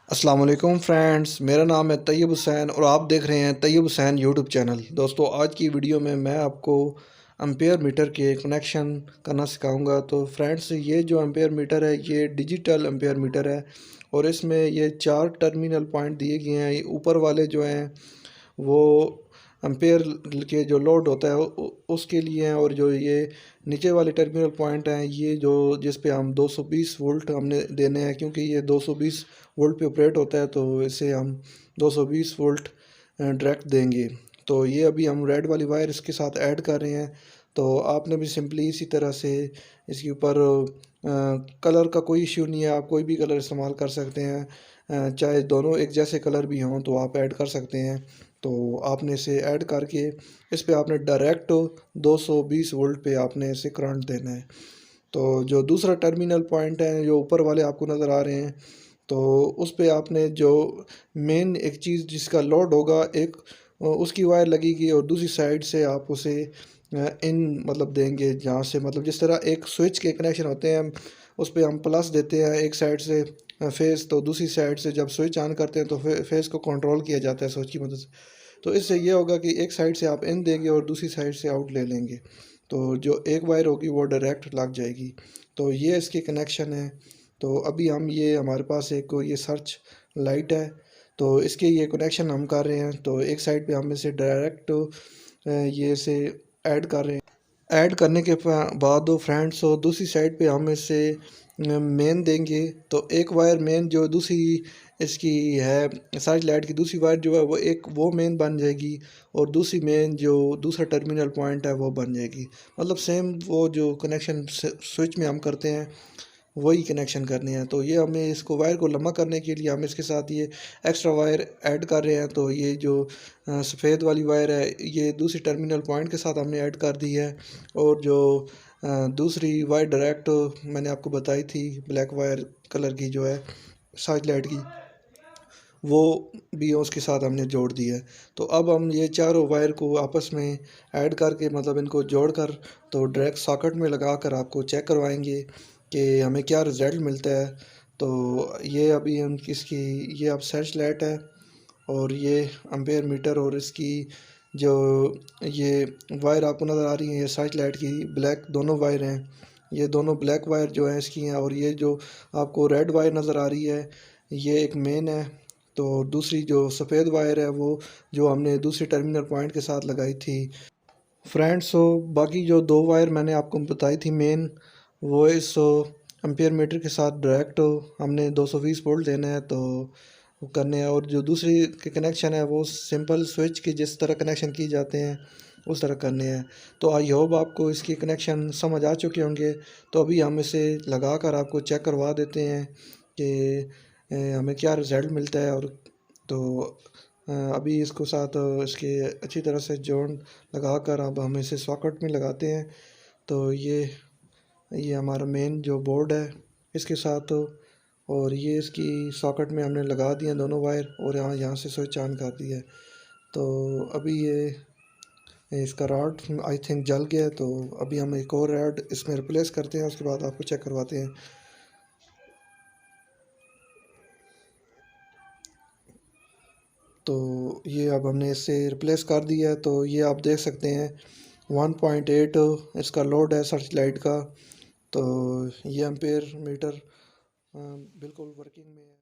अस्सलाम वालेकुम फ्रेंड्स, मेरा नाम है तैयब हुसैन और आप देख रहे हैं तैयब हुसैन यूट्यूब चैनल। दोस्तों, आज की वीडियो में मैं आपको एम्पेयर मीटर के कनेक्शन करना सिखाऊंगा। तो फ्रेंड्स, ये जो एम्पेयर मीटर है ये डिजिटल एम्पेयर मीटर है और इसमें ये 4 टर्मिनल पॉइंट दिए गए हैं। ऊपर वाले जो हैं वो एम्पेयर के जो लोड होता है उसके लिए हैं, और जो ये नीचे वाले टर्मिनल पॉइंट हैं ये जो जिस पे हम 220 वोल्ट हमने देने हैं, क्योंकि ये 220 वोल्ट पे ऑपरेट होता है तो इसे हम 220 वोल्ट डायरेक्ट देंगे। तो ये अभी हम रेड वाली वायर इसके साथ ऐड कर रहे हैं। तो आपने भी सिंपली इसी तरह से इसके ऊपर कलर का कोई इश्यू नहीं है, आप कोई भी कलर इस्तेमाल कर सकते हैं। चाहे दोनों एक जैसे कलर भी हों तो आप ऐड कर सकते हैं। तो आपने इसे ऐड करके इस पे आपने डायरेक्ट 220 वोल्ट पे आपने इसे करंट देना है। तो जो दूसरा टर्मिनल पॉइंट है जो ऊपर वाले आपको नज़र आ रहे हैं, तो उस पे आपने जो मेन एक चीज़ जिसका लोड होगा, एक उसकी वायर लगेगी और दूसरी साइड से आप उसे इन मतलब देंगे, जहाँ से मतलब जिस तरह एक स्विच के कनेक्शन होते हैं उस पे हम प्लस देते हैं एक साइड से फेस, तो दूसरी साइड से जब स्विच ऑन करते हैं तो फेस को कंट्रोल किया जाता है स्विच की मदद से। तो इससे ये होगा कि एक साइड से आप इन देंगे और दूसरी साइड से आउट ले लेंगे, तो जो एक वायर होगी वो डायरेक्ट लग जाएगी। तो ये इसके कनेक्शन है। तो अभी हम ये हमारे पास एक ये सर्च लाइट है, तो इसके ये कनेक्शन हम कर रहे हैं। तो एक साइड पे हम इसे डायरेक्ट ये से ऐड कर रहे हैं। ऐड करने के बाद दो फ्रेंड्स, और दूसरी साइड पे हम इसे मेन देंगे। तो एक वायर मेन जो दूसरी इसकी है सर्च लाइट की दूसरी वायर जो है वो एक वो मेन बन जाएगी, और दूसरी मेन जो दूसरा टर्मिनल पॉइंट है वो बन जाएगी। मतलब सेम वो जो कनेक्शन स्विच में हम करते हैं वही कनेक्शन करने हैं। तो ये हमें इसको वायर को लंबा करने के लिए हम इसके साथ ये एक्स्ट्रा वायर ऐड कर रहे हैं। तो ये जो सफ़ेद वाली वायर है ये दूसरी टर्मिनल पॉइंट के साथ हमने ऐड कर दी है, और जो दूसरी वायर डायरेक्ट मैंने आपको बताई थी ब्लैक वायर कलर की जो है सर्च लाइट की, वो भी उसके साथ हमने जोड़ दी है। तो अब हम ये चारों वायर को आपस में ऐड करके मतलब इनको जोड़कर तो डायरेक्ट सॉकेट में लगा कर आपको चेक करवाएंगे कि हमें क्या रिज़ल्ट मिलता है। तो ये अभी हम इसकी ये अब सर्च लाइट है और ये एम्पेयर मीटर, और इसकी जो ये वायर आपको नज़र आ रही है ये सर्च लाइट की ब्लैक दोनों वायर हैं। ये दोनों ब्लैक वायर जो है इसकी हैं, और ये जो आपको रेड वायर नज़र आ रही है ये एक मेन है। तो दूसरी जो सफ़ेद वायर है वो जो हमने दूसरी टर्मिनल पॉइंट के साथ लगाई थी फ्रेंड्स। तो बाकी जो दो वायर मैंने आपको बताई थी मेन, वो इस एम्पेयर मीटर के साथ डायरेक्ट हमने 220 वोल्ट देना है तो वो करने हैं। और जो दूसरी के कनेक्शन है वो सिंपल स्विच की जिस तरह कनेक्शन किए जाते हैं उस तरह करने हैं। तो आई होप आपको इसकी कनेक्शन समझ आ चुके होंगे। तो अभी हम इसे लगा कर आपको चेक करवा देते हैं कि हमें क्या रिज़ल्ट मिलता है। और तो अभी इसको साथ इसके अच्छी तरह से जोड़ लगा कर अब हम इसे सॉकेट में लगाते हैं। तो ये हमारा मेन जो बोर्ड है इसके साथ, और ये इसकी सॉकेट में हमने लगा दिए दोनों वायर, और यहाँ से स्विच ऑन कर दिया है। तो अभी ये इसका रॉड आई थिंक जल गया है, तो अभी हम एक और रॉड इसमें रिप्लेस करते हैं, उसके बाद आपको चेक करवाते हैं। तो ये अब हमने इससे रिप्लेस कर दिया है। तो ये आप देख सकते हैं 1.8 इसका लोड है सर्च लाइट का। तो ये एम्पेयर मीटर बिल्कुल वर्किंग में है।